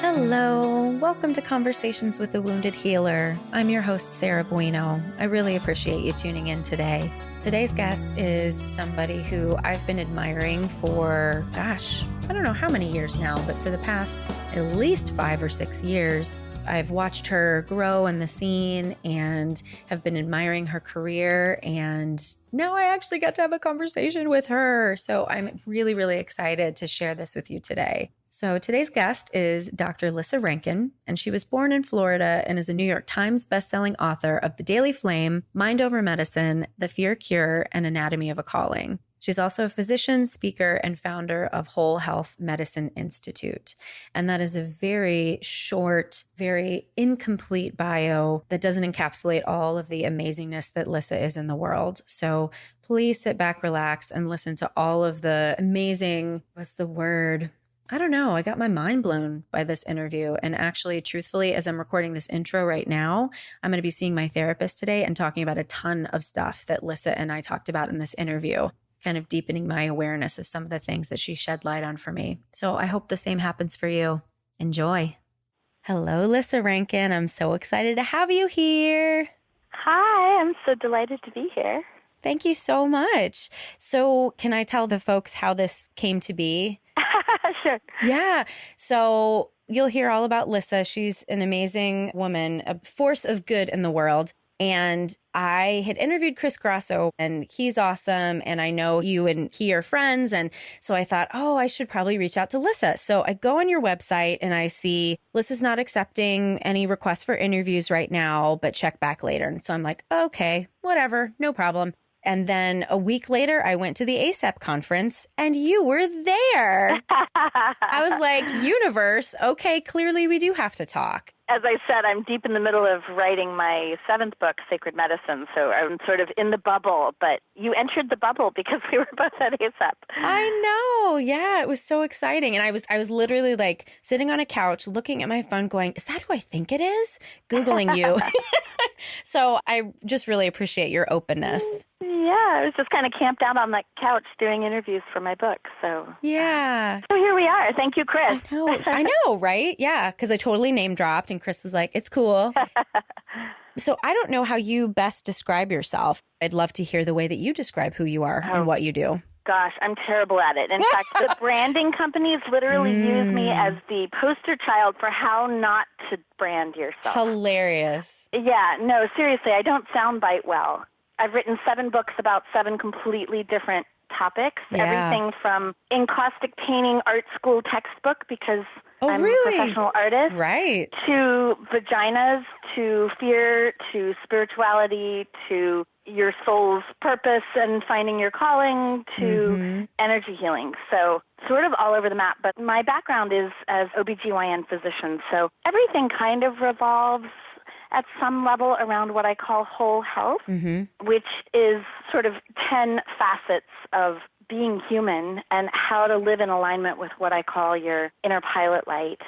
Hello, welcome to Conversations with a Wounded Healer. I'm your host, Sarah Bueno. I really appreciate you tuning in today. Today's guest is somebody who I've been admiring for, I don't know how many years now, but for the past at least 5 or 6 years. I've watched her grow in the scene and have been admiring her career, and now I actually got to have a conversation with her. So I'm really, really excited to share this with you today. So today's guest is Dr. Lissa Rankin, and she was born in Florida and is a New York Times bestselling author of The Daily Flame, Mind Over Medicine, The Fear Cure, and Anatomy of a Calling. She's also a physician, speaker, and founder of Whole Health Medicine Institute. And that is a very short, very incomplete bio that doesn't encapsulate all of the amazingness that Lissa is in the world. So please sit back, relax, and listen to all of the amazing, I don't know. I got my mind blown by this interview. And actually, truthfully, as I'm recording this intro right now, I'm going to be seeing my therapist today and talking about a ton of stuff that Lissa and I talked about in this interview, kind of deepening my awareness of some of the things that she shed light on for me. So I hope the same happens for you. Enjoy. Hello, Lissa Rankin. I'm so excited to have you here. Hi, I'm so delighted to be here. Thank you so much. So can I tell the folks how this came to be? Sure. Yeah. So you'll hear all about Lissa. She's an amazing woman, a force of good in the world. And I had interviewed Chris Grasso, and he's awesome. And I know you and he are friends. And so I thought, I should probably reach out to Lissa. So I go on your website and I see Lissa's not accepting any requests for interviews right now, but check back later. And so I'm like, okay, whatever, no problem. And then a week later, I went to the ASAP conference and you were there. I was like, universe, okay, clearly we do have to talk. As I said, I'm deep in the middle of writing my 7th book, Sacred Medicine, so I'm sort of in the bubble, but you entered the bubble because we were both at ASAP. I know. Yeah, it was so exciting. And I was literally like sitting on a couch looking at my phone going, is that who I think it is? Googling you. So I just really appreciate your openness. Yeah, I was just kind of camped out on that couch doing interviews for my book. So yeah. So here we are. Thank you, Chris. I know, right? Yeah, because I totally name dropped and Chris was like, it's cool. So I don't know how you best describe yourself. I'd love to hear the way that you describe who you are and what you do. Gosh, I'm terrible at it. In fact, the branding companies literally use me as the poster child for how not to brand yourself. Hilarious. Yeah, no, seriously, I don't soundbite well. I've written 7 books about 7 completely different topics. Yeah. Everything from encaustic painting art school textbook because I'm really? a professional artist. Right. To vaginas, to fear, to spirituality, to your soul's purpose and finding your calling, to energy healing. So sort of all over the map. But my background is as OBGYN physician. So everything kind of revolves at some level around what I call whole health, which is sort of 10 facets of being human and how to live in alignment with what I call your inner pilot light.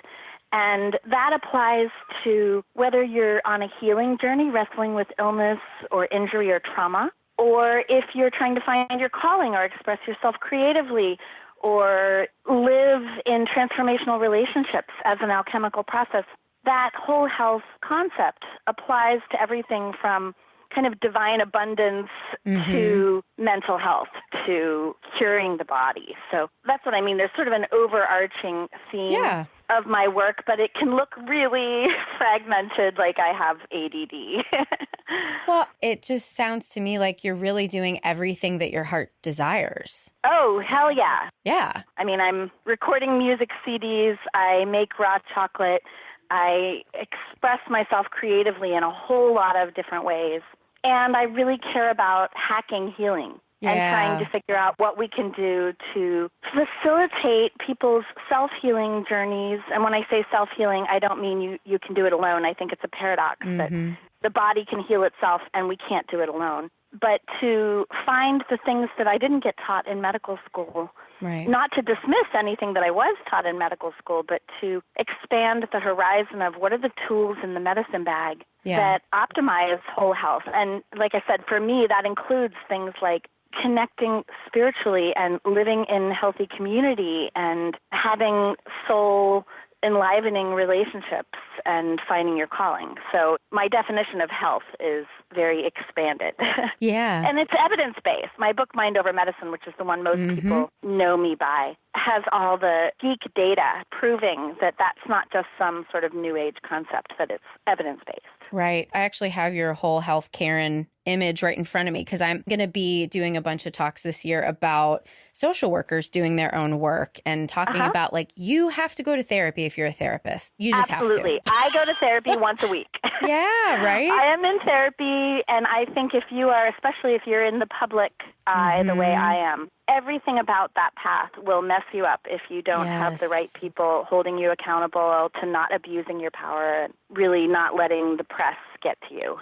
And that applies to whether you're on a healing journey, wrestling with illness or injury or trauma, or if you're trying to find your calling or express yourself creatively or live in transformational relationships as an alchemical process. That whole health concept applies to everything from kind of divine abundance to mental health, to curing the body. So that's what I mean. There's sort of an overarching theme of my work, but it can look really fragmented, like I have ADD. Well, it just sounds to me like you're really doing everything that your heart desires. Oh, hell yeah. Yeah. I mean, I'm recording music CDs. I make raw chocolate. I express myself creatively in a whole lot of different ways. And I really care about hacking healing and trying to figure out what we can do to facilitate people's self-healing journeys. And when I say self-healing, I don't mean you can do it alone. I think it's a paradox that the body can heal itself and we can't do it alone. But to find the things that I didn't get taught in medical school, not to dismiss anything that I was taught in medical school, but to expand the horizon of what are the tools in the medicine bag that optimize whole health. And like I said, for me, that includes things like connecting spiritually and living in healthy community and having soul enlivening relationships and finding your calling. So my definition of health is very expanded. Yeah. And it's evidence-based. My book, Mind Over Medicine, which is the one most people know me by, has all the geek data proving that that's not just some sort of new age concept, that it's evidence-based. Right. I actually have your whole health Karen image right in front of me because I'm going to be doing a bunch of talks this year about social workers doing their own work and talking about like, you have to go to therapy if you're a therapist. You just Absolutely. have to. I go to therapy once a week. Yeah, right? I am in therapy, and I think if you are, especially if you're in the public eye the way I am, everything about that path will mess you up if you don't have the right people holding you accountable to not abusing your power and really not letting the press get to you.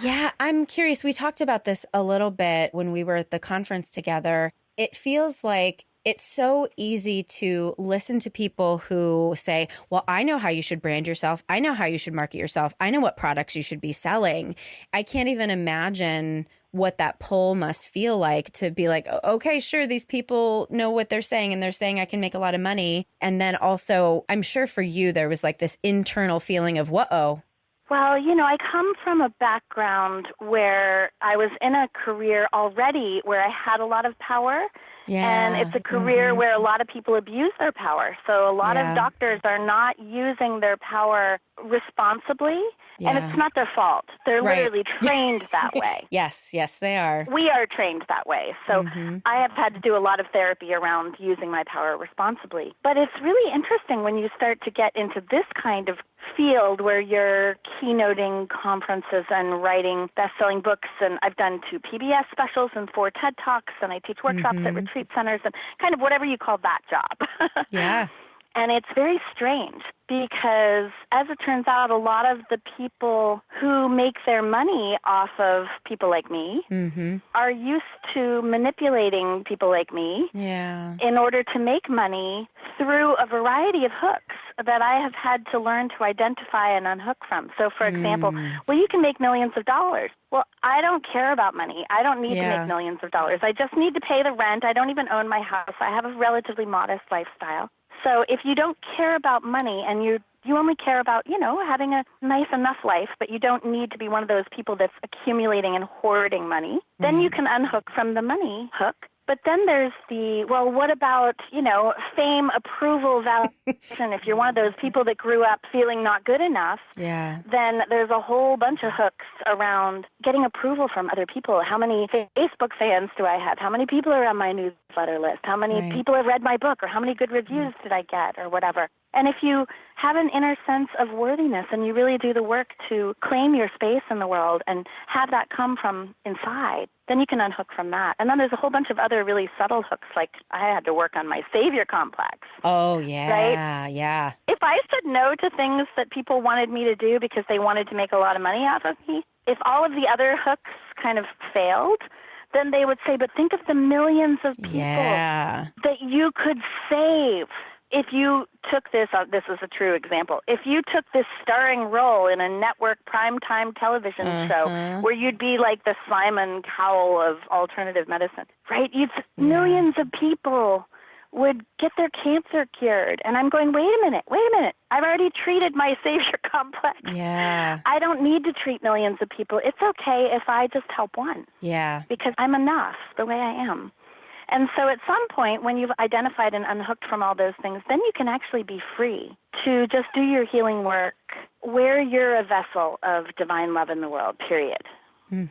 Yeah, I'm curious. We talked about this a little bit when we were at the conference together. It feels like it's so easy to listen to people who say, well, I know how you should brand yourself. I know how you should market yourself. I know what products you should be selling. I can't even imagine what that pull must feel like to be like, okay, sure, these people know what they're saying and they're saying I can make a lot of money. And then also, I'm sure for you, there was like this internal feeling of, whoa. Well, I come from a background where I was in a career already where I had a lot of power. Yeah. And it's a career where a lot of people abuse their power. So a lot of doctors are not using their power responsibly. And it's not their fault. They're literally trained that way. Yes, they are. We are trained that way. So I have had to do a lot of therapy around using my power responsibly. But it's really interesting when you start to get into this kind of field where you're keynoting conferences and writing best-selling books. And I've done 2 PBS specials and 4 TED Talks, and I teach workshops at retreat centers and kind of whatever you call that job. Yeah. And it's very strange because, as it turns out, a lot of the people who make their money off of people like me are used to manipulating people like me in order to make money through a variety of hooks that I have had to learn to identify and unhook from. So, for example, well, you can make millions of dollars. Well, I don't care about money. I don't need to make millions of dollars. I just need to pay the rent. I don't even own my house. I have a relatively modest lifestyle. So if you don't care about money and you only care about, having a nice enough life, but you don't need to be one of those people that's accumulating and hoarding money, then you can unhook from the money hook. But then there's what about, fame, approval, validation? If you're one of those people that grew up feeling not good enough, then there's a whole bunch of hooks around getting approval from other people. How many Facebook fans do I have? How many people are on my newsletter list? How many people have read my book? Or how many good reviews did I get? Or whatever. And if you have an inner sense of worthiness and you really do the work to claim your space in the world and have that come from inside, then you can unhook from that. And then there's a whole bunch of other really subtle hooks, like I had to work on my savior complex. Oh, yeah, right? Yeah. If I said no to things that people wanted me to do because they wanted to make a lot of money off of me, if all of the other hooks kind of failed, then they would say, but think of the millions of people that you could save. If you took this is a true example, if you took this starring role in a network primetime television show where you'd be like the Simon Cowell of alternative medicine, right? Millions of people would get their cancer cured. And I'm going, wait a minute. I've already treated my savior complex. Yeah. I don't need to treat millions of people. It's okay if I just help one. Yeah. Because I'm enough the way I am. And so at some point, when you've identified and unhooked from all those things, then you can actually be free to just do your healing work where you're a vessel of divine love in the world, period,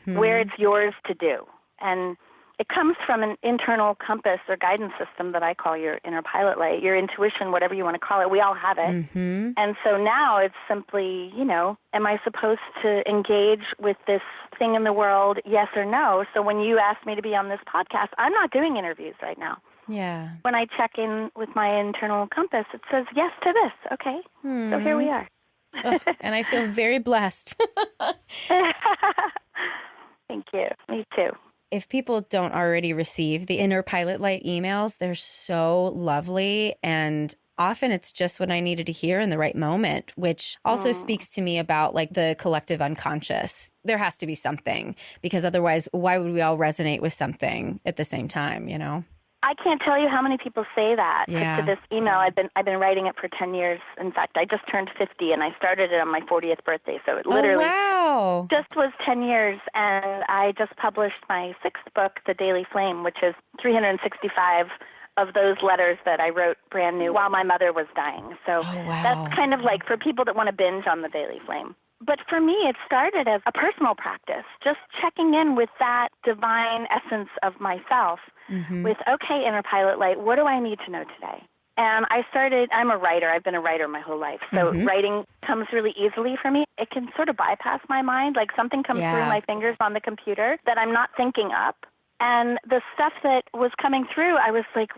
where it's yours to do. And it comes from an internal compass or guidance system that I call your inner pilot light, your intuition, whatever you want to call it. We all have it. And so now it's simply, am I supposed to engage with this thing in the world, yes or no? So when you asked me to be on this podcast, I'm not doing interviews right now. Yeah. When I check in with my internal compass, it says yes to this. Okay. So here we are. And I feel very blessed. Thank you. Me too. If people don't already receive the Inner Pilot Light emails, they're so lovely. And often it's just what I needed to hear in the right moment, which also speaks to me about like the collective unconscious. There has to be something, because otherwise, why would we all resonate with something at the same time, I can't tell you how many people say that to this email. I've been writing it for 10 years. In fact, I just turned 50 and I started it on my 40th birthday. So it literally just was 10 years. And I just published my 6th book, The Daily Flame, which is 365 of those letters that I wrote brand new while my mother was dying. So that's kind of like for people that want to binge on The Daily Flame. But for me, it started as a personal practice, just checking in with that divine essence of myself with, okay, inner pilot light, what do I need to know today? And I'm a writer. I've been a writer my whole life. So writing comes really easily for me. It can sort of bypass my mind, like something comes through my fingers on the computer that I'm not thinking up. And the stuff that was coming through, I was like,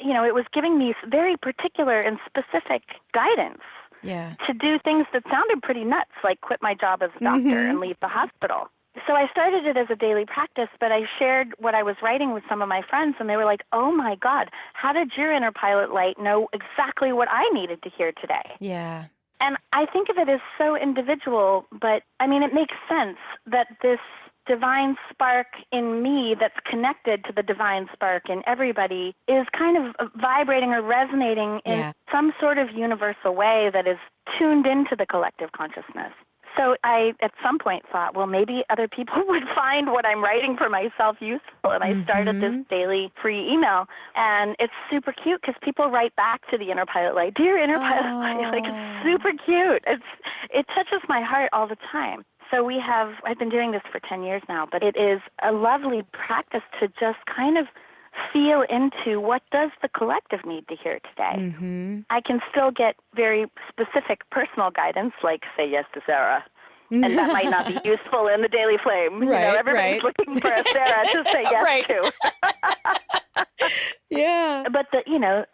you know, it was giving me very particular and specific guidance to do things that sounded pretty nuts, like quit my job as a doctor and leave the hospital. So I started it as a daily practice, but I shared what I was writing with some of my friends, and they were like, oh, my God, how did your inner pilot light know exactly what I needed to hear today? Yeah. And I think of it as so individual, but, I mean, it makes sense that this divine spark in me that's connected to the divine spark in everybody is kind of vibrating or resonating in some sort of universal way that is tuned into the collective consciousness. So I, at some point, thought, well, maybe other people would find what I'm writing for myself useful. And I started this daily free email. And it's super cute because people write back to the inner pilot light, dear inner pilot light. Like, it's super cute. It touches my heart all the time. So I've been doing this for 10 years now, but it is a lovely practice to just kind of feel into what does the collective need to hear today. I can still get very specific personal guidance, like say yes to Sarah. And that might not be useful in the Daily Flame. You know, everybody's looking for a Sarah to say yes to. But,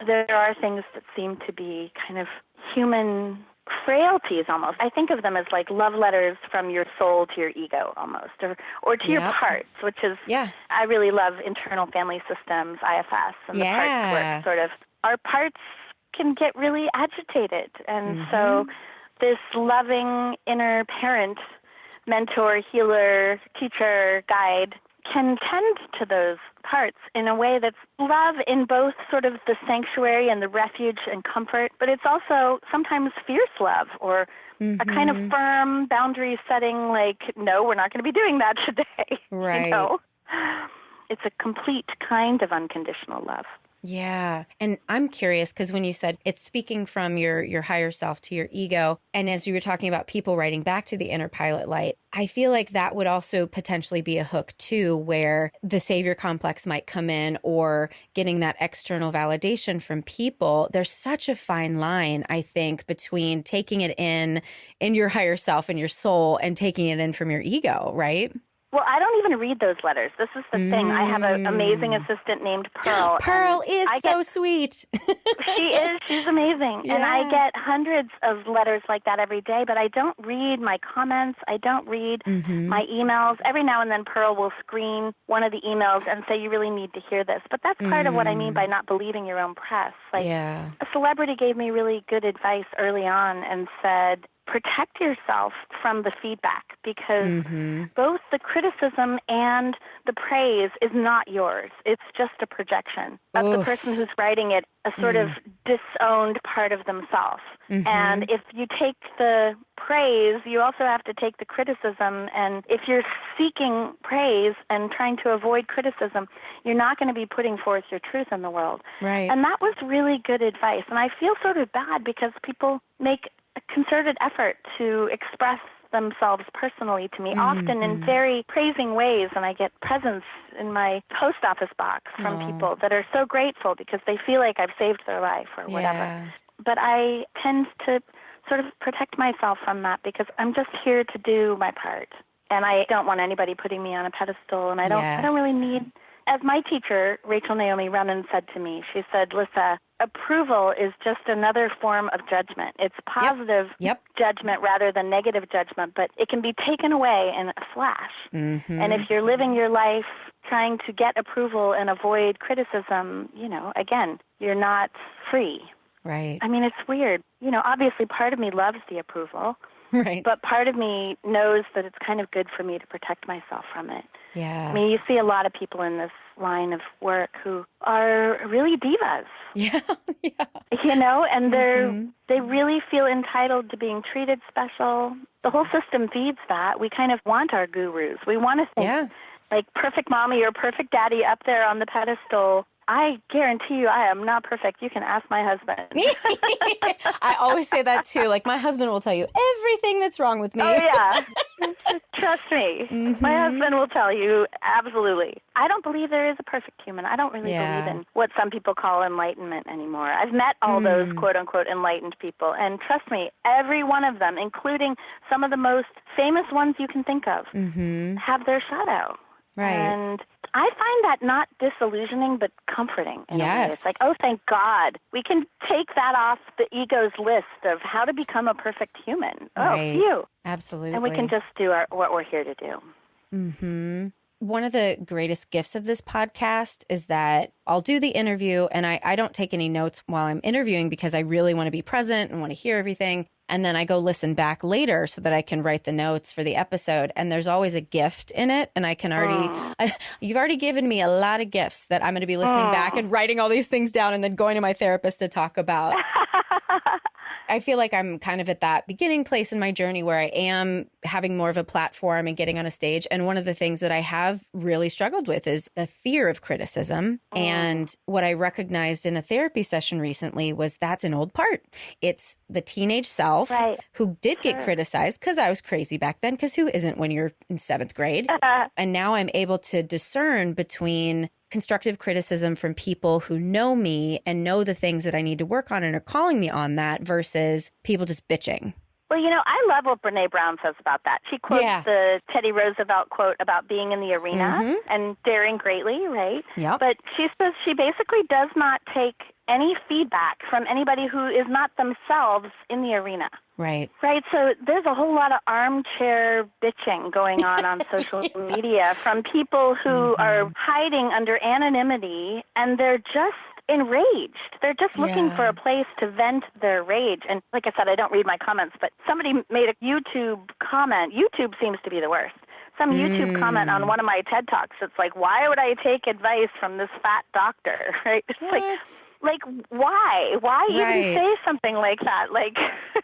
there are things that seem to be kind of human frailties almost. I think of them as like love letters from your soul to your ego almost, or to your parts, which is, I really love internal family systems, IFS, and the parts where sort of our parts can get really agitated. And so this loving inner parent, mentor, healer, teacher, guide can tend to those parts in a way that's love in both sort of the sanctuary and the refuge and comfort, but it's also sometimes fierce love or a kind of firm boundary setting like, no, we're not going to be doing that today. Right. You know? It's a complete kind of unconditional love. Yeah. And I'm curious because when you said it's speaking from your higher self to your ego, and as you were talking about people writing back to the inner pilot light, I feel like that would also potentially be a hook too, where the savior complex might come in or getting that external validation from people. There's such a fine line, I think, between taking it in your higher self and your soul and taking it in from your ego, right? Well, I don't even read those letters. This is the thing. I have an amazing assistant named Pearl. Pearl is so sweet. She is. She's amazing. Yeah. And I get hundreds of letters like that every day, but I don't read my comments. I don't read my emails. Every now and then Pearl will screen one of the emails and say, you really need to hear this. But that's part of what I mean by not believing your own press. Like, a celebrity gave me really good advice early on and said, protect yourself from the feedback because both the criticism and the praise is not yours. It's just a projection of the person who's writing it, a sort of disowned part of themselves. And if you take the praise, you also have to take the criticism. And if you're seeking praise and trying to avoid criticism, you're not going to be putting forth your truth in the world. Right. And that was really good advice. And I feel sort of bad because people make a concerted effort to express themselves personally to me, often in very praising ways, and I get presents in my post office box from people that are so grateful because they feel like I've saved their life or whatever. But I tend to sort of protect myself from that because I'm just here to do my part, and I don't want anybody putting me on a pedestal, and I don't really need. As my teacher, Rachel Naomi Remen, said to me, she said, Lissa, approval is just another form of judgment. It's positive judgment rather than negative judgment, but it can be taken away in a flash. And if you're living your life trying to get approval and avoid criticism, again, you're not free. Right. I mean, it's weird. Obviously part of me loves the approval. Right. But part of me knows that it's kind of good for me to protect myself from it. Yeah. I mean, you see a lot of people in this line of work who are really divas. Yeah, yeah. You know, and they really feel entitled to being treated special. The whole system feeds that. We kind of want our gurus. We want to think like perfect mommy or perfect daddy up there on the pedestal. I guarantee you I am not perfect. You can ask my husband. I always say that too. Like, my husband will tell you everything that's wrong with me. Oh, yeah. Trust me. My husband will tell you, absolutely. I don't believe there is a perfect human. I don't really believe in what some people call enlightenment anymore. I've met all those quote-unquote enlightened people, and trust me, every one of them, including some of the most famous ones you can think of, have their shadow. Right. And I find that not disillusioning, but comforting. In a way. It's like, oh, thank God. We can take that off the ego's list of how to become a perfect human. Right. Oh, phew. Absolutely. And we can just do what we're here to do. Mm-hmm. One of the greatest gifts of this podcast is that I'll do the interview, and I don't take any notes while I'm interviewing because I really want to be present and want to hear everything. And then I go listen back later so that I can write the notes for the episode. And there's always a gift in it. And I can you've already given me a lot of gifts that I'm going to be listening back and writing all these things down and then going to my therapist to talk about. I feel like I'm kind of at that beginning place in my journey where I am having more of a platform and getting on a stage. And one of the things that I have really struggled with is the fear of criticism. And what I recognized in a therapy session recently was that's an old part. It's the teenage self who did get criticized because I was crazy back then, because who isn't when you're in 7th grade? And now I'm able to discern between constructive criticism from people who know me and know the things that I need to work on and are calling me on that versus people just bitching. Well, you know, I love what Brene Brown says about that. She quotes the Teddy Roosevelt quote about being in the arena and daring greatly, right? Yep. But she says she basically does not take any feedback from anybody who is not themselves in the arena. Right. Right. So there's a whole lot of armchair bitching going on social media from people who are hiding under anonymity, and they're just enraged. They're just looking for a place to vent their rage. And like I said, I don't read my comments, but somebody made a YouTube comment. YouTube seems to be the worst. Some YouTube comment on one of my TED Talks. It's like, why would I take advice from this fat doctor? Right? It's like why? Why even say something like that? Like,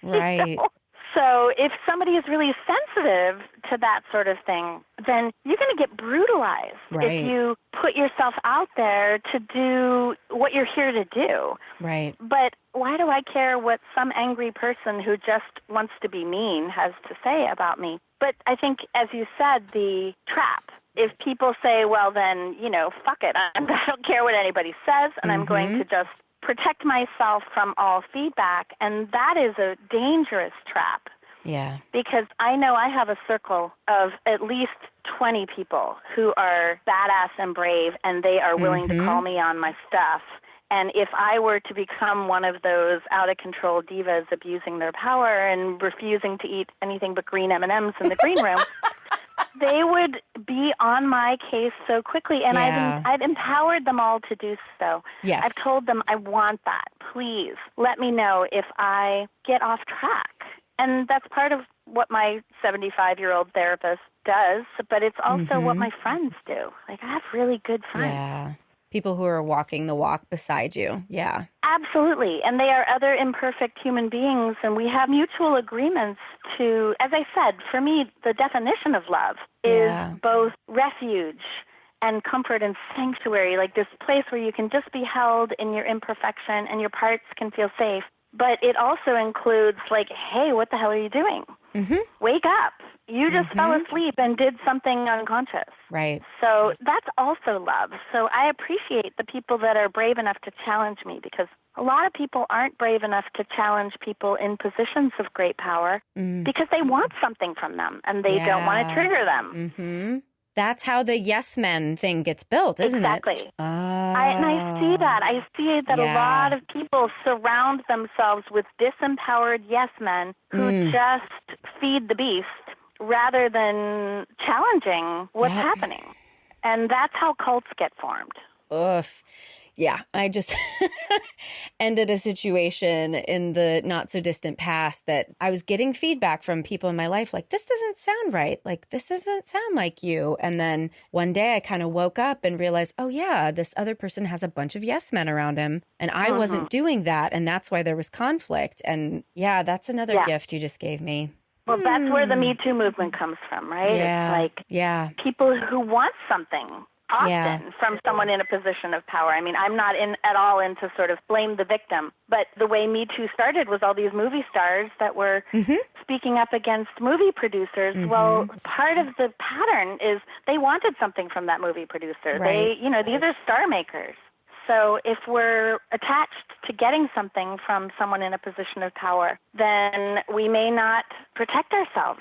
right. You know? So if somebody is really sensitive to that sort of thing, then you're going to get brutalized if you put yourself out there to do what you're here to do. Right. But why do I care what some angry person who just wants to be mean has to say about me? But I think, as you said, the trap. If people say, well, then, you know, fuck it. I don't care what anybody says, and I'm going to just protect myself from all feedback. And that is a dangerous trap. Yeah. Because I know I have a circle of at least 20 people who are badass and brave, and they are willing to call me on my stuff. And if I were to become one of those out-of-control divas abusing their power and refusing to eat anything but green M&Ms in the green room, they would be on my case so quickly. And I've empowered them all to do so. Yes. I've told them, I want that. Please let me know if I get off track. And that's part of what my 75-year-old therapist does, but it's also what my friends do. Like, I have really good friends. Yeah. People who are walking the walk beside you. Yeah. Absolutely. And they are other imperfect human beings, and we have mutual agreements to, as I said, for me, the definition of love is both refuge and comfort and sanctuary, like this place where you can just be held in your imperfection and your parts can feel safe. But it also includes, like, hey, what the hell are you doing? Wake up. You just fell asleep and did something unconscious. Right. So that's also love. So I appreciate the people that are brave enough to challenge me, because a lot of people aren't brave enough to challenge people in positions of great power because they want something from them and they don't want to trigger them. That's how the yes men thing gets built, isn't it? Exactly. And I see that. I see that a lot of people surround themselves with disempowered yes men who just feed the beast rather than challenging what's happening. And that's how cults get formed. Oof. Yeah, I just ended a situation in the not so distant past that I was getting feedback from people in my life like, this doesn't sound right. Like, this doesn't sound like you. And then one day I kind of woke up and realized, oh, yeah, this other person has a bunch of yes men around him. And I wasn't doing that. And that's why there was conflict. And yeah, that's another gift you just gave me. Well, that's where the Me Too movement comes from, right? Yeah. It's like people who want something often from someone in a position of power. I mean, I'm not at all into sort of blame the victim, but the way Me Too started was all these movie stars that were speaking up against movie producers. Well, part of the pattern is they wanted something from that movie producer. Right. These are star makers. So if we're attached to getting something from someone in a position of power, then we may not protect ourselves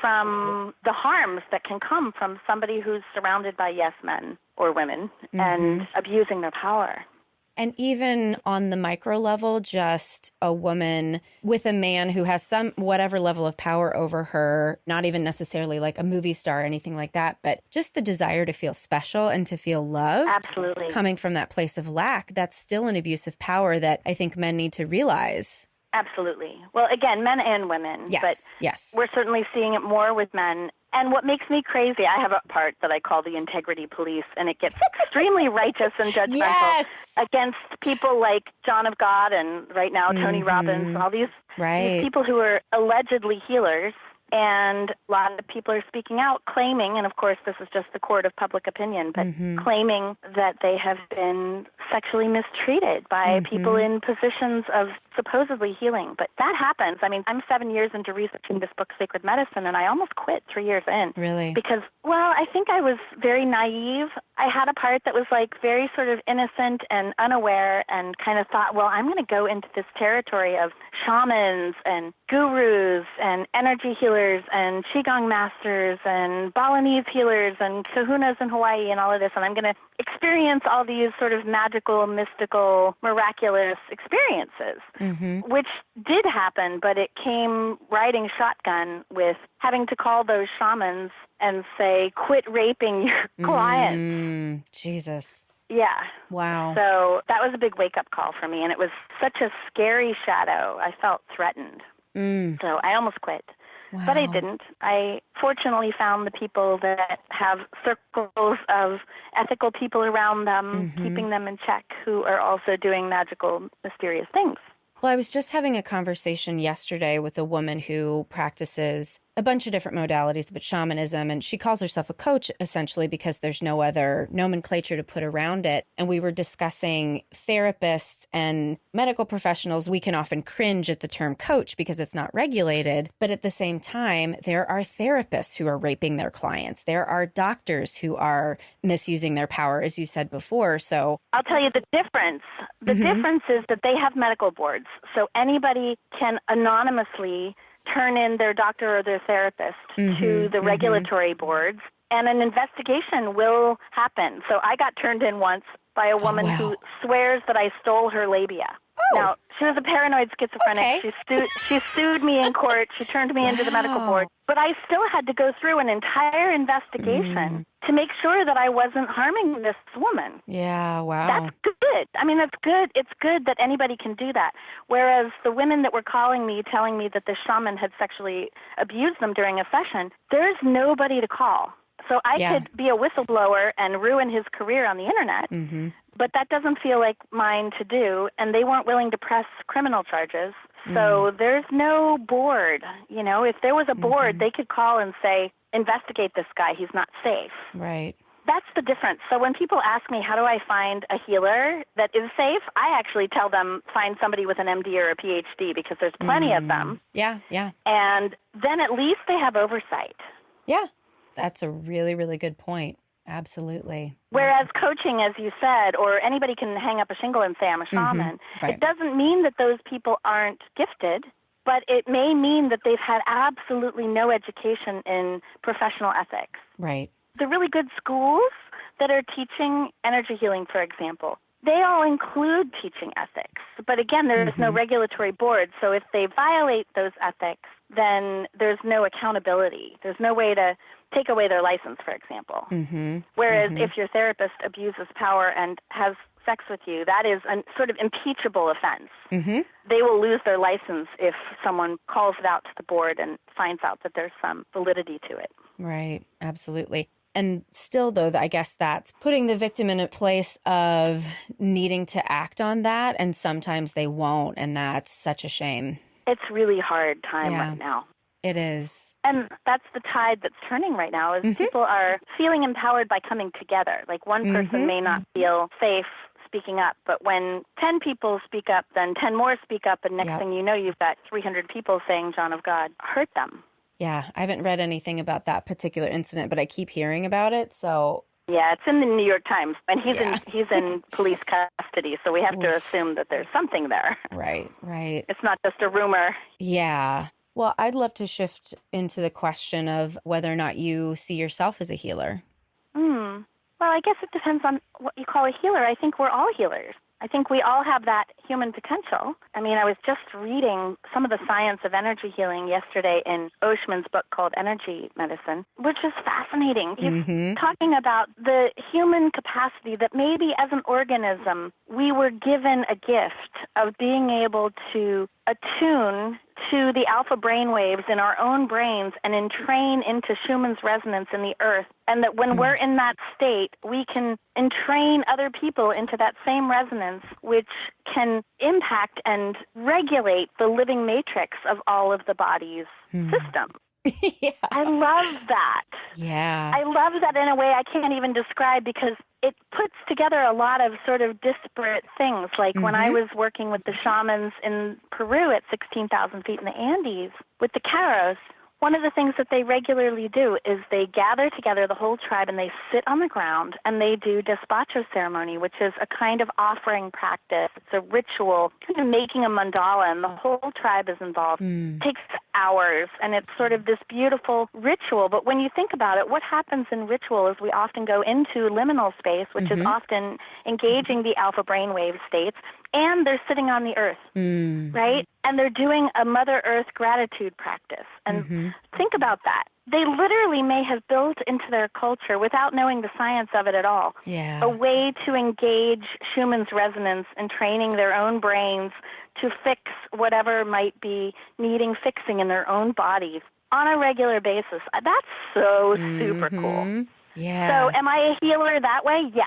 from the harms that can come from somebody who's surrounded by yes men or women and abusing their power. And even on the micro level, just a woman with a man who has some whatever level of power over her, not even necessarily like a movie star or anything like that, but just the desire to feel special and to feel loved. Absolutely. Coming from that place of lack, that's still an abuse of power that I think men need to realize. Absolutely. Well, again, men and women. Yes, but we're certainly seeing it more with men. And what makes me crazy, I have a part that I call the integrity police, and it gets extremely righteous and judgmental against people like John of God and right now Tony Robbins, all these people who are allegedly healers. And a lot of people are speaking out, claiming, and of course this is just the court of public opinion, but claiming that they have been sexually mistreated by people in positions of supposedly healing. But that happens. I mean, I'm 7 years into researching this book, Sacred Medicine, and I almost quit 3 years in. Really? Because, well, I think I was very naive. I had a part that was like very sort of innocent and unaware and kind of thought, well, I'm going to go into this territory of shamans and gurus and energy healers and Qigong masters and Balinese healers and kahunas in Hawaii and all of this, and I'm going to experience all these sort of magical, mystical, miraculous experiences, which did happen, but it came riding shotgun with having to call those shamans and say, quit raping your clients. Jesus. Yeah. Wow. So that was a big wake-up call for me, and it was such a scary shadow. I felt threatened. So I almost quit. Wow. But I didn't. I fortunately found the people that have circles of ethical people around them, keeping them in check, who are also doing magical, mysterious things. Well, I was just having a conversation yesterday with a woman who practices a bunch of different modalities, but shamanism, and she calls herself a coach essentially because there's no other nomenclature to put around it. And we were discussing therapists and medical professionals. We can often cringe at the term coach because it's not regulated, but at the same time, there are therapists who are raping their clients. There are doctors who are misusing their power, as you said before. So I'll tell you the difference. The difference is that they have medical boards, so anybody can anonymously turn in their doctor or their therapist to the regulatory boards, and an investigation will happen. So I got turned in once by a woman who swears that I stole her labia. Now, she was a paranoid schizophrenic. She sued me in court. She turned me into the medical board. But I still had to go through an entire investigation to make sure that I wasn't harming this woman. Yeah, wow. That's good. I mean, that's good. It's good that anybody can do that. Whereas the women that were calling me, telling me that the shaman had sexually abused them during a session, there's nobody to call. So I could be a whistleblower and ruin his career on the internet, but that doesn't feel like mine to do, and they weren't willing to press criminal charges. So there's no board. You know, if there was a board, they could call and say, investigate this guy, he's not safe. Right. That's the difference. So when people ask me, how do I find a healer that is safe, I actually tell them, find somebody with an MD or a PhD, because there's plenty of them. Yeah, yeah. And then at least they have oversight. Yeah. That's a really, really good point. Absolutely. Whereas coaching, as you said, or anybody can hang up a shingle and say, I'm a shaman, it doesn't mean that those people aren't gifted, but it may mean that they've had absolutely no education in professional ethics. Right. The really good schools that are teaching energy healing, for example, they all include teaching ethics. But again, there's no regulatory board, so if they violate those ethics, then there's no accountability. There's no way to take away their license, for example. Whereas if your therapist abuses power and has sex with you, that is a sort of impeachable offense. Mm-hmm. They will lose their license if someone calls it out to the board and finds out that there's some validity to it. Right. Absolutely. And still, though, I guess that's putting the victim in a place of needing to act on that, and sometimes they won't, and that's such a shame. It's really hard time right now. It is. And that's the tide that's turning right now, is people are feeling empowered by coming together. Like one person may not feel safe speaking up, but when 10 people speak up, then 10 more speak up, and next thing you know, you've got 300 people saying, John of God, hurt them. Yeah, I haven't read anything about that particular incident, but I keep hearing about it, so... Yeah, it's in the New York Times, and he's in police custody, so we have to assume that there's something there. Right. It's not just a rumor. Yeah. Well, I'd love to shift into the question of whether or not you see yourself as a healer. Well, I guess it depends on what you call a healer. I think we're all healers. I think we all have that human potential. I mean, I was just reading some of the science of energy healing yesterday in Oshman's book called Energy Medicine, which is fascinating. He's talking about the human capacity that maybe as an organism, we were given a gift of being able to attune to the alpha brain waves in our own brains and entrain into Schumann's resonance in the earth, and that when we're in that state, we can entrain other people into that same resonance, which can impact and regulate the living matrix of all of the body's system. I love that. Yeah. I love that in a way I can't even describe, because it puts together a lot of sort of disparate things. Like when I was working with the shamans in Peru at 16,000 feet in the Andes with the Caros, one of the things that they regularly do is they gather together the whole tribe and they sit on the ground and they do despacho ceremony, which is a kind of offering practice. It's a ritual, kind of making a mandala, and the whole tribe is involved. It takes hours, and it's sort of this beautiful ritual. But when you think about it, what happens in ritual is we often go into liminal space, which is often engaging the alpha brainwave states, and they're sitting on the earth, right? And they're doing a Mother Earth gratitude practice. And think about that. They literally may have built into their culture, without knowing the science of it at all, a way to engage Schumann's resonance and training their own brains to fix whatever might be needing fixing in their own bodies on a regular basis. That's so super cool. Yeah. So am I a healer that way? Yes.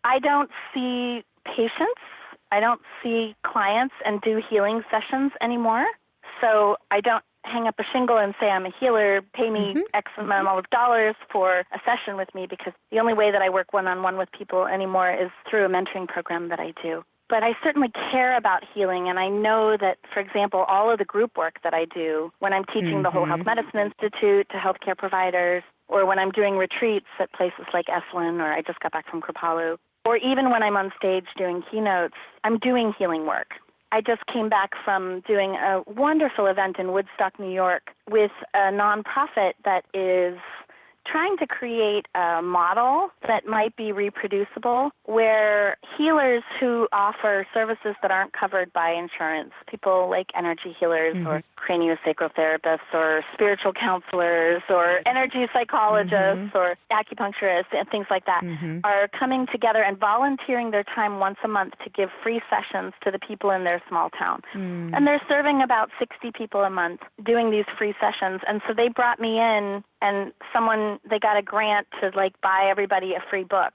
I don't see patients. I don't see clients and do healing sessions anymore. So I don't hang up a shingle and say I'm a healer, pay me X amount of dollars for a session with me, because the only way that I work one-on-one with people anymore is through a mentoring program that I do. But I certainly care about healing, and I know that, for example, all of the group work that I do when I'm teaching the Whole Health Medicine Institute to healthcare providers, or when I'm doing retreats at places like Esalen, or I just got back from Kripalu, or even when I'm on stage doing keynotes, I'm doing healing work. I just came back from doing a wonderful event in Woodstock, New York, with a nonprofit that is trying to create a model that might be reproducible, where healers who offer services that aren't covered by insurance, people like energy healers or craniosacral therapists or spiritual counselors or energy psychologists or acupuncturists and things like that, are coming together and volunteering their time once a month to give free sessions to the people in their small town. And they're serving about 60 people a month doing these free sessions. And so they brought me in, and they got a grant to buy everybody a free book.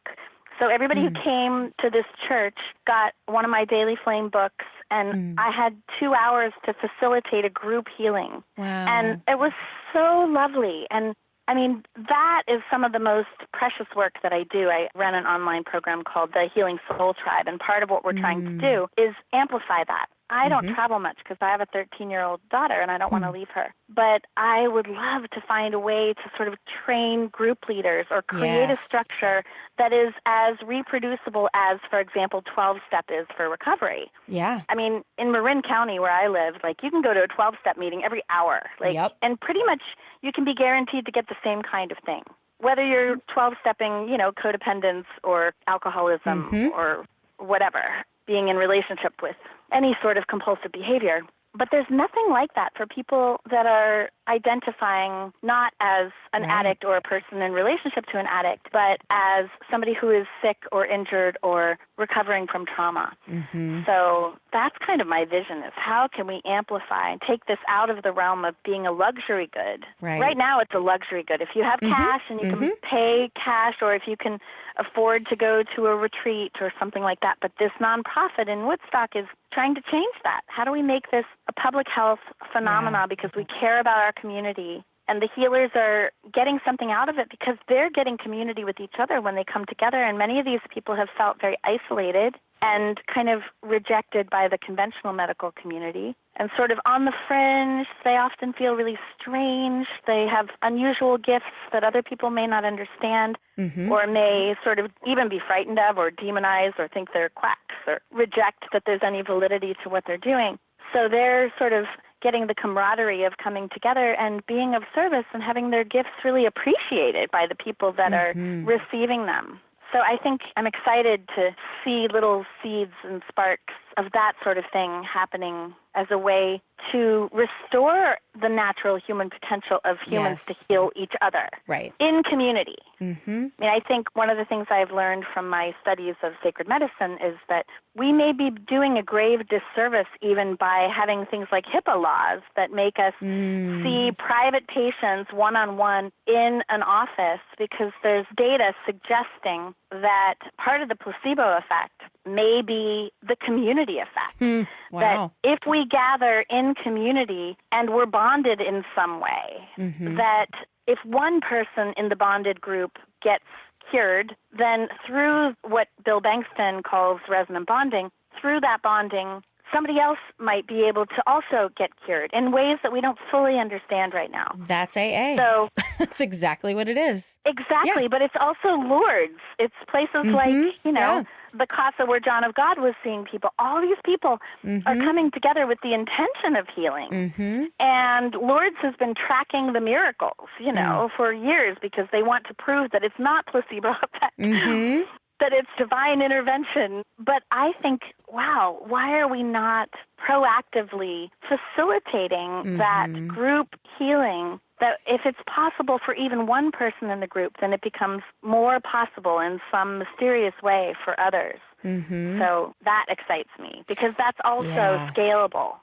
So everybody who came to this church got one of my Daily Flame books, and I had 2 hours to facilitate a group healing. Wow. And it was so lovely. And I mean, that is some of the most precious work that I do. I run an online program called the Healing Soul Tribe, and part of what we're trying to do is amplify that. I don't travel much because I have a 13-year-old daughter and I don't want to leave her. But I would love to find a way to sort of train group leaders or create a structure that is as reproducible as, for example, 12-step is for recovery. Yeah. I mean, in Marin County where I live, you can go to a 12-step meeting every hour. And pretty much you can be guaranteed to get the same kind of thing. Whether you're 12-stepping, codependence or alcoholism or whatever, being in relationship with any sort of compulsive behavior, But there's nothing like that for people that are identifying not as an addict or a person in relationship to an addict, but as somebody who is sick or injured or recovering from trauma. So that's kind of my vision, is how can we amplify and take this out of the realm of being a luxury good. Right now it's a luxury good. If you have cash and you can pay cash, or if you can afford to go to a retreat or something like that. But this nonprofit in Woodstock is trying to change that. How do we make this a public health phenomena because we care about our community? And the healers are getting something out of it because they're getting community with each other when they come together. And many of these people have felt very isolated and kind of rejected by the conventional medical community and sort of on the fringe. They often feel really strange. They have unusual gifts that other people may not understand or may sort of even be frightened of or demonize or think they're quacks or reject that there's any validity to what they're doing. So they're sort of getting the camaraderie of coming together and being of service and having their gifts really appreciated by the people that are receiving them. So I think I'm excited to see little seeds and sparks of that sort of thing happening as a way to restore the natural human potential of humans to heal each other in community. I mean, I think one of the things I've learned from my studies of sacred medicine is that we may be doing a grave disservice even by having things like HIPAA laws that make us see private patients one-on-one in an office, because there's data suggesting that part of the placebo effect may be the community effect. That if we gather in community and we're bonded in some way, that if one person in the bonded group gets cured, then through what Bill Bankston calls resonant bonding, through that bonding, somebody else might be able to also get cured in ways that we don't fully understand right now. That's AA. So that's exactly what it is. Exactly, but it's also Lourdes. It's places like, the Casa where John of God was seeing people. All these people are coming together with the intention of healing. And Lourdes has been tracking the miracles, for years, because they want to prove that it's not placebo effect, that it's divine intervention. But I think, wow, why are we not proactively facilitating that group healing? That if it's possible for even one person in the group, then it becomes more possible in some mysterious way for others. So that excites me, because that's also scalable.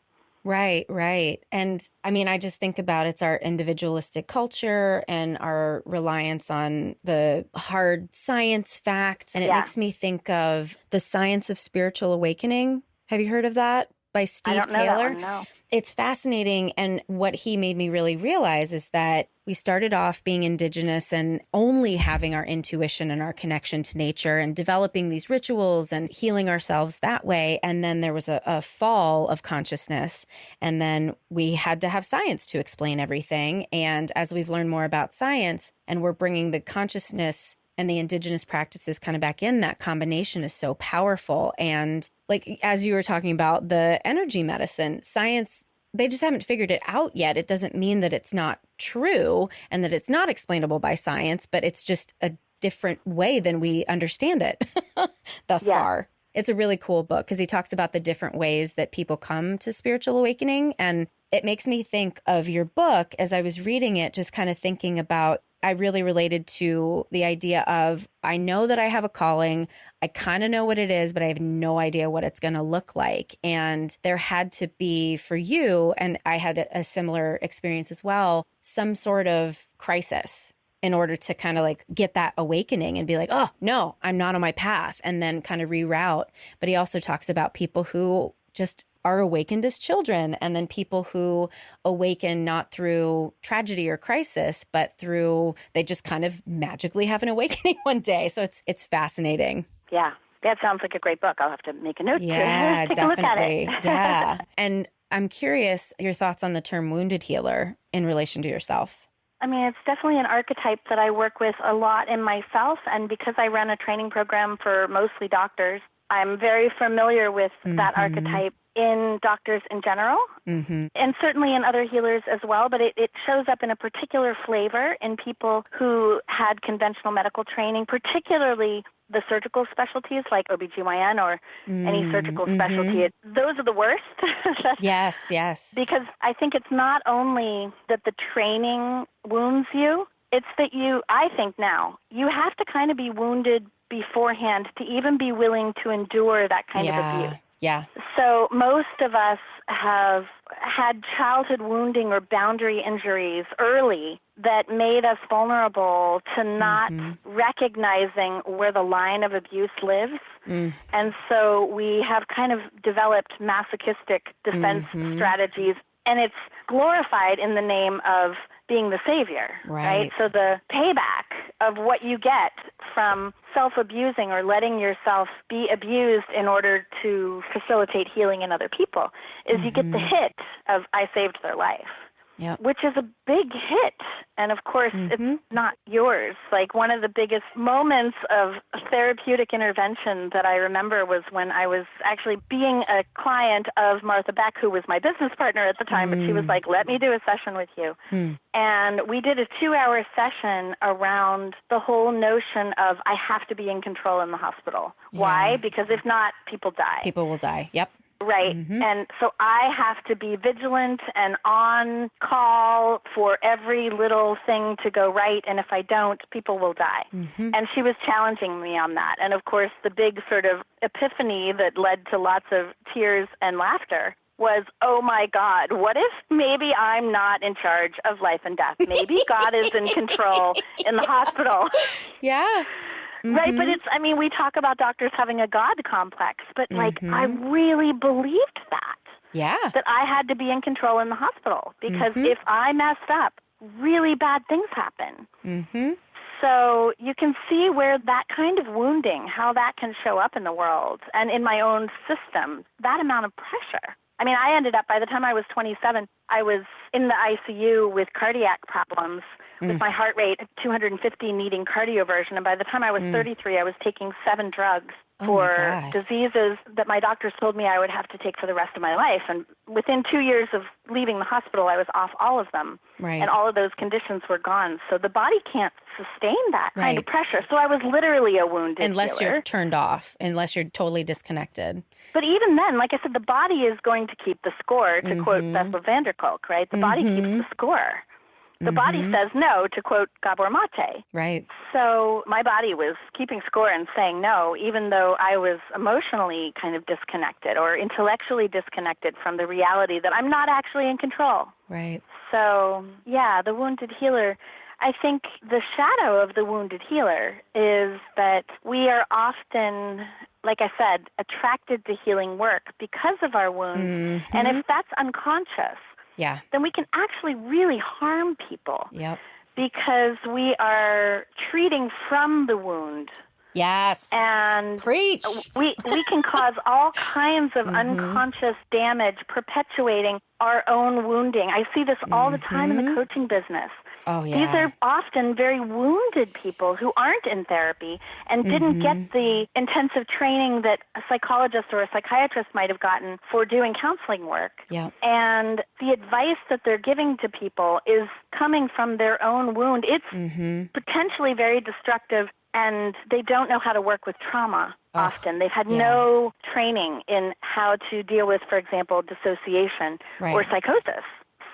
Right. And I mean, I just think about it's our individualistic culture and our reliance on the hard science facts. And it makes me think of The Science of Spiritual Awakening. Have you heard of that? By Steve Taylor. No. It's fascinating. And what he made me really realize is that we started off being indigenous and only having our intuition and our connection to nature and developing these rituals and healing ourselves that way. And then there was a fall of consciousness. And then we had to have science to explain everything. And as we've learned more about science and we're bringing the consciousness and the indigenous practices kind of back in, that combination is so powerful. And like, as you were talking about the energy medicine, science, they just haven't figured it out yet. It doesn't mean that it's not true and that it's not explainable by science, but it's just a different way than we understand it thus far. It's a really cool book because he talks about the different ways that people come to spiritual awakening. And it makes me think of your book as I was reading it, just kind of thinking about, I really related to the idea of, I know that I have a calling. I kind of know what it is, but I have no idea what it's going to look like. And there had to be for you, and I had a similar experience as well, some sort of crisis in order to kind of like get that awakening and be like, oh, no, I'm not on my path, and then kind of reroute. But he also talks about people who just are awakened as children, and then people who awaken not through tragedy or crisis, but through, they just kind of magically have an awakening one day. So it's fascinating. Yeah, that sounds like a great book. I'll have to make a note to take a look at definitely. it. Yeah. And I'm curious your thoughts on the term wounded healer in relation to yourself. I mean, it's definitely an archetype that I work with a lot in myself. And because I run a training program for mostly doctors, I'm very familiar with that archetype in doctors in general, and certainly in other healers as well, but it shows up in a particular flavor in people who had conventional medical training, particularly the surgical specialties like OBGYN or any surgical specialty. Those are the worst. Yes. Because I think it's not only that the training wounds you, it's that I think now, you have to kind of be wounded beforehand to even be willing to endure that kind of abuse. Yeah. So most of us have had childhood wounding or boundary injuries early that made us vulnerable to not recognizing where the line of abuse lives. And so we have kind of developed masochistic defense strategies, and it's glorified in the name of being the savior, right? So the payback of what you get from self-abusing or letting yourself be abused in order to facilitate healing in other people is you get the hit of I saved their life, which is a big hit. And of course, it's not yours. Like one of the biggest moments of therapeutic intervention that I remember was when I was actually being a client of Martha Beck, who was my business partner at the time, but she was like, let me do a session with you. And we did a 2-hour session around the whole notion of I have to be in control in the hospital. Why? Because if not, people die. People will die. Yep. Right. And so I have to be vigilant and on call for every little thing to go right. And if I don't, people will die. And she was challenging me on that. And of course, the big sort of epiphany that led to lots of tears and laughter was, oh my God, what if maybe I'm not in charge of life and death? Maybe God is in control in the hospital. Yeah. Right, but we talk about doctors having a God complex, but I really believed that. Yeah. That I had to be in control in the hospital because if I messed up, really bad things happen. So you can see where that kind of wounding, how that can show up in the world and in my own system, that amount of pressure. I ended up, by the time I was 27, I was in the ICU with cardiac problems, with my heart rate at 250 needing cardioversion. And by the time I was 33, I was taking 7 drugs for diseases that my doctors told me I would have to take for the rest of my life. And within 2 years of leaving the hospital, I was off all of them. And all of those conditions were gone. So the body can't sustain that kind of pressure. So I was literally a wounded unless healer. You're turned off, unless you're totally disconnected. But even then, like I said, the body is going to keep the score, to quote Bessel van der Kolk, right? The body keeps the score. The body says no, to quote Gabor Mate. Right. So my body was keeping score and saying no, even though I was emotionally kind of disconnected or intellectually disconnected from the reality that I'm not actually in control. Right. So, yeah, the wounded healer, I think the shadow of the wounded healer is that we are often, like I said, attracted to healing work because of our wounds. And if that's unconscious, then we can actually really harm people. Because we are treating from the wound. Yes. And preach. We can cause all kinds of unconscious damage, perpetuating our own wounding. I see this all the time in the coaching business. Oh, yeah. These are often very wounded people who aren't in therapy and didn't get the intensive training that a psychologist or a psychiatrist might have gotten for doing counseling work. And the advice that they're giving to people is coming from their own wound. It's potentially very destructive, and they don't know how to work with trauma often. They've had no training in how to deal with, for example, dissociation or psychosis.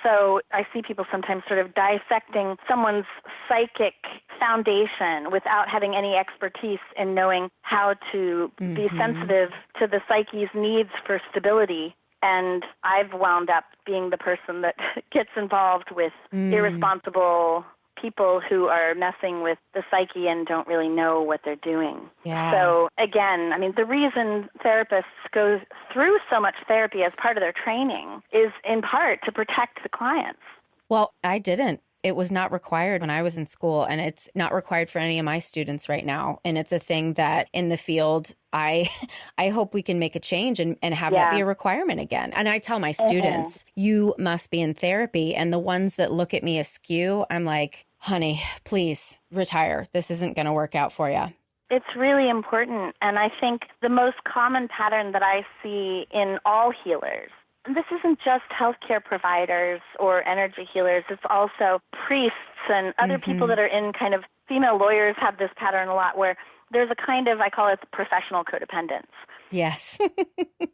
So I see people sometimes sort of dissecting someone's psychic foundation without having any expertise in knowing how to be sensitive to the psyche's needs for stability. And I've wound up being the person that gets involved with irresponsible people who are messing with the psyche and don't really know what they're doing. So again, the reason therapists go through so much therapy as part of their training is in part to protect the clients. Well, I didn't. It was not required when I was in school, and it's not required for any of my students right now. And it's a thing that in the field, I hope we can make a change and have that be a requirement again. And I tell my students, you must be in therapy. And the ones that look at me askew, I'm like, honey, please retire. This isn't going to work out for you. It's really important. And I think the most common pattern that I see in all healers, and this isn't just healthcare providers or energy healers, it's also priests and other people that are in kind of, female lawyers have this pattern a lot where there's a kind of, I call it professional codependence. Yes.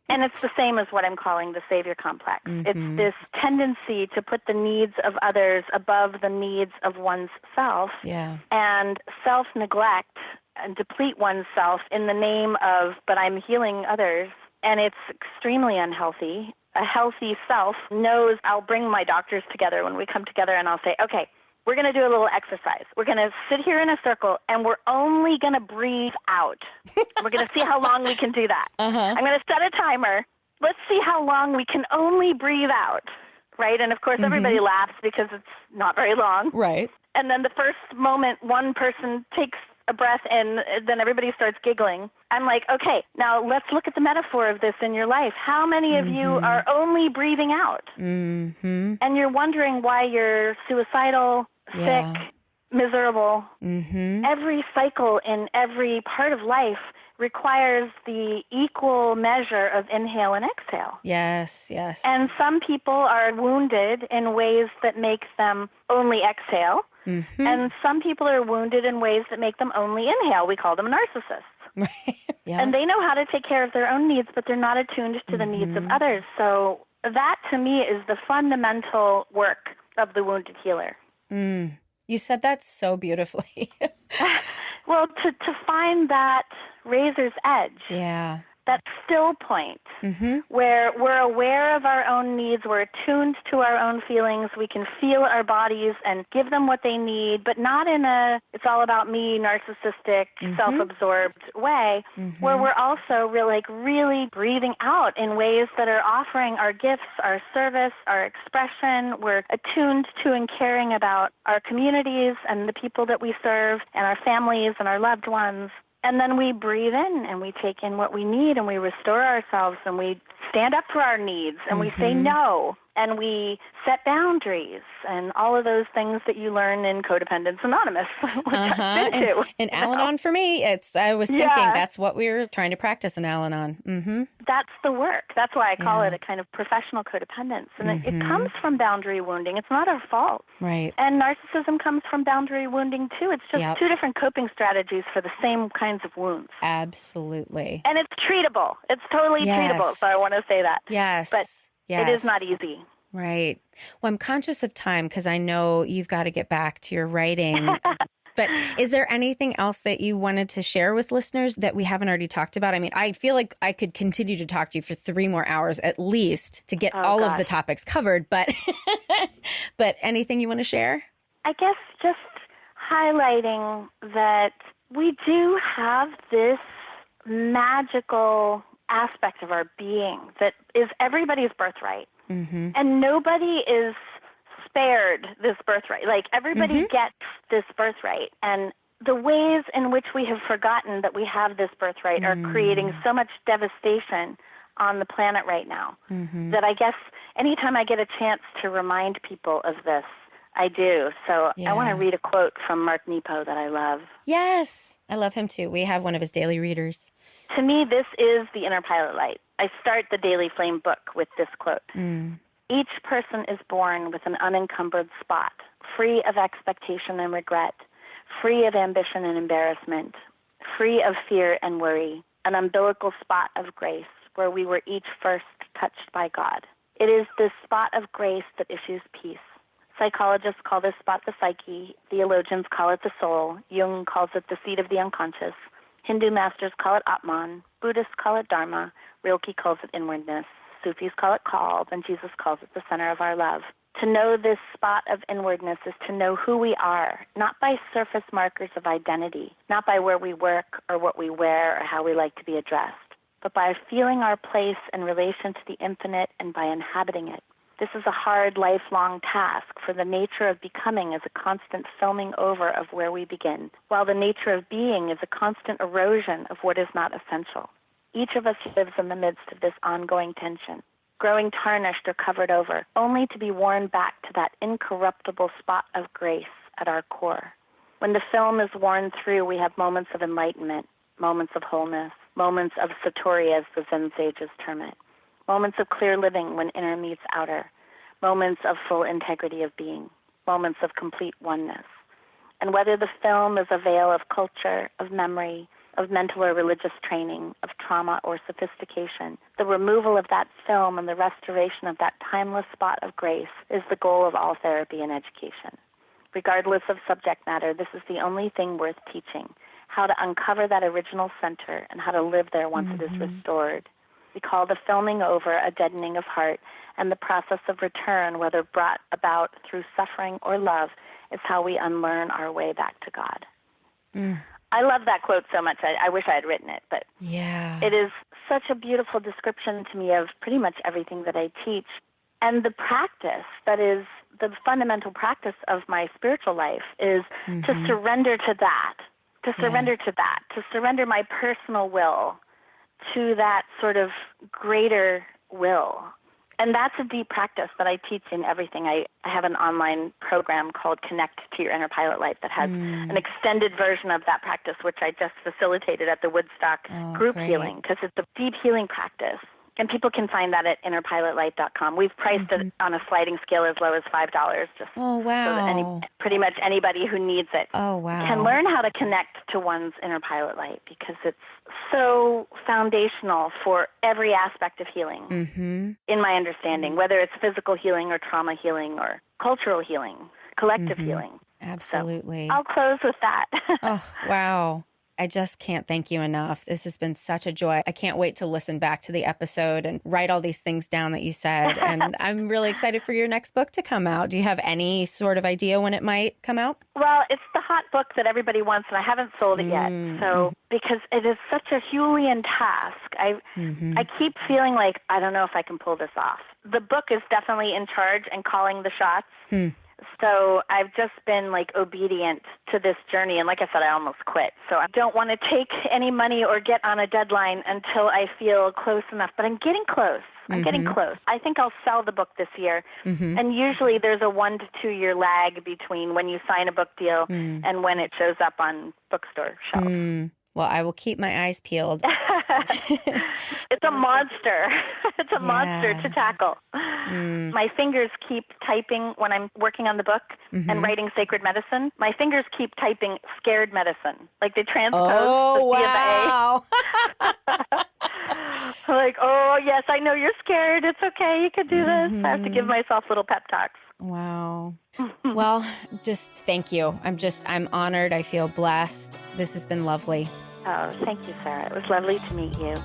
And it's the same as what I'm calling the savior complex. It's this tendency to put the needs of others above the needs of one's self, and self-neglect and deplete oneself in the name of, but I'm healing others, and it's extremely unhealthy. A healthy self knows, I'll bring my doctors together when we come together and I'll say, okay, we're going to do a little exercise. We're going to sit here in a circle, and we're only going to breathe out. We're going to see how long we can do that. I'm going to set a timer. Let's see how long we can only breathe out, right? And, of course, everybody laughs because it's not very long. Right. And then the first moment one person takes a breath in, then everybody starts giggling. I'm like, okay, now let's look at the metaphor of this in your life. How many of you are only breathing out? And you're wondering why you're suicidal, sick, miserable. Every cycle in every part of life requires the equal measure of inhale and exhale. Yes, yes. And some people are wounded in ways that make them only exhale. And some people are wounded in ways that make them only inhale. We call them narcissists. And they know how to take care of their own needs, but they're not attuned to the needs of others. So that, to me, is the fundamental work of the wounded healer. You said that so beautifully. Well, to find that razor's edge. That still point where we're aware of our own needs, we're attuned to our own feelings, we can feel our bodies and give them what they need, but not in a it's all about me, narcissistic, self-absorbed way, where we're also really breathing out in ways that are offering our gifts, our service, our expression. We're attuned to and caring about our communities and the people that we serve and our families and our loved ones. And then we breathe in and we take in what we need and we restore ourselves and we stand up for our needs and we say no and we set boundaries and all of those things that you learn in Codependence Anonymous, which I've been to. And Al-Anon for me, I was thinking that's what we were trying to practice in Al-Anon. That's the work. That's why I call it a kind of professional codependence. And it comes from boundary wounding. It's not our fault. Right. And narcissism comes from boundary wounding too. It's just two different coping strategies for the same kinds of wounds. Absolutely. And it's treatable. It's totally treatable. So I want to say that. Yes. But it is not easy. Right. Well, I'm conscious of time because I know you've got to get back to your writing. But is there anything else that you wanted to share with listeners that we haven't already talked about? I mean, I feel like I could continue to talk to you for 3 more hours at least to get all of the topics covered. But but anything you want to share? I guess just highlighting that we do have this magical aspect of our being that is everybody's birthright. And nobody is spared this birthright. Like, everybody gets this birthright. And the ways in which we have forgotten that we have this birthright are creating so much devastation on the planet right now that I guess anytime I get a chance to remind people of this, I do. So I want to read a quote from Mark Nepo that I love. Yes, I love him too. We have one of his daily readers. To me, this is the inner pilot light. I start the Daily Flame book with this quote. Each person is born with an unencumbered spot, free of expectation and regret, free of ambition and embarrassment, free of fear and worry, an umbilical spot of grace where we were each first touched by God. It is this spot of grace that issues peace. Psychologists call this spot the psyche. Theologians call it the soul. Jung calls it the seat of the unconscious. Hindu masters call it Atman. Buddhists call it Dharma. Rilke calls it inwardness. Sufis call it Kalb. And Jesus calls it the center of our love. To know this spot of inwardness is to know who we are, not by surface markers of identity, not by where we work or what we wear or how we like to be addressed, but by feeling our place in relation to the infinite and by inhabiting it. This is a hard, lifelong task, for the nature of becoming is a constant filming over of where we begin, while the nature of being is a constant erosion of what is not essential. Each of us lives in the midst of this ongoing tension, growing tarnished or covered over, only to be worn back to that incorruptible spot of grace at our core. When the film is worn through, we have moments of enlightenment, moments of wholeness, moments of satori, as the Zen sages term it, moments of clear living when inner meets outer, moments of full integrity of being, moments of complete oneness. And whether the film is a veil of culture, of memory, of mental or religious training, of trauma or sophistication, the removal of that film and the restoration of that timeless spot of grace is the goal of all therapy and education. Regardless of subject matter, this is the only thing worth teaching, how to uncover that original center and how to live there once it is restored. We call the filming over a deadening of heart, and the process of return, whether brought about through suffering or love, is how we unlearn our way back to God. I love that quote so much. I wish I had written it, but it is such a beautiful description to me of pretty much everything that I teach. And the practice, that is the fundamental practice of my spiritual life, is to surrender to that, to surrender my personal will to that sort of greater will. And that's a deep practice that I teach in everything. I have an online program called Connect to Your Inner Pilot Life that has an extended version of that practice, which I just facilitated at the Woodstock group healing, because it's a deep healing practice. And people can find that at innerpilotlight.com. We've priced it on a sliding scale as low as $5, just so that pretty much anybody who needs it can learn how to connect to one's inner pilot light, because it's so foundational for every aspect of healing, in my understanding, whether it's physical healing or trauma healing or cultural healing, collective healing. Absolutely. So I'll close with that. Oh, wow. I just can't thank you enough. This has been such a joy. I can't wait to listen back to the episode and write all these things down that you said. And I'm really excited for your next book to come out. Do you have any sort of idea when it might come out? Well, it's the hot book that everybody wants, and I haven't sold it yet. So, because it is such a Herculean task, I keep feeling like I don't know if I can pull this off. The book is definitely in charge and calling the shots. So I've just been obedient to this journey. And like I said, I almost quit. So I don't want to take any money or get on a deadline until I feel close enough. But I'm getting close. I'm getting close. I think I'll sell the book this year. And usually there's a 1 to 2 year lag between when you sign a book deal and when it shows up on bookstore shelves. Well, I will keep my eyes peeled. It's a monster. It's a monster to tackle. My fingers keep typing when I'm working on the book and writing sacred medicine. My fingers keep typing scared medicine. Like they transpose the C of the A. Like, oh, yes, I know you're scared. It's okay. You can do this. I have to give myself little pep talks. Wow. Well, just thank you. I'm honored. I feel blessed. This has been lovely. Oh, thank you, Sarah. It was lovely to meet you.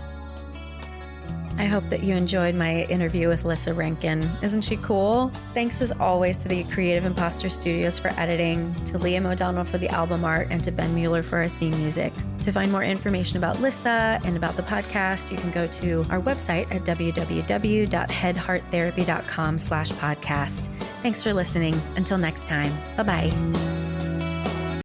I hope that you enjoyed my interview with Lissa Rankin. Isn't she cool? Thanks as always to the Creative Imposter Studios for editing, to Liam O'Donnell for the album art, and to Ben Mueller for our theme music. To find more information about Lissa and about the podcast, you can go to our website at www.headhearttherapy.com/podcast. Thanks for listening. Until next time. Bye-bye.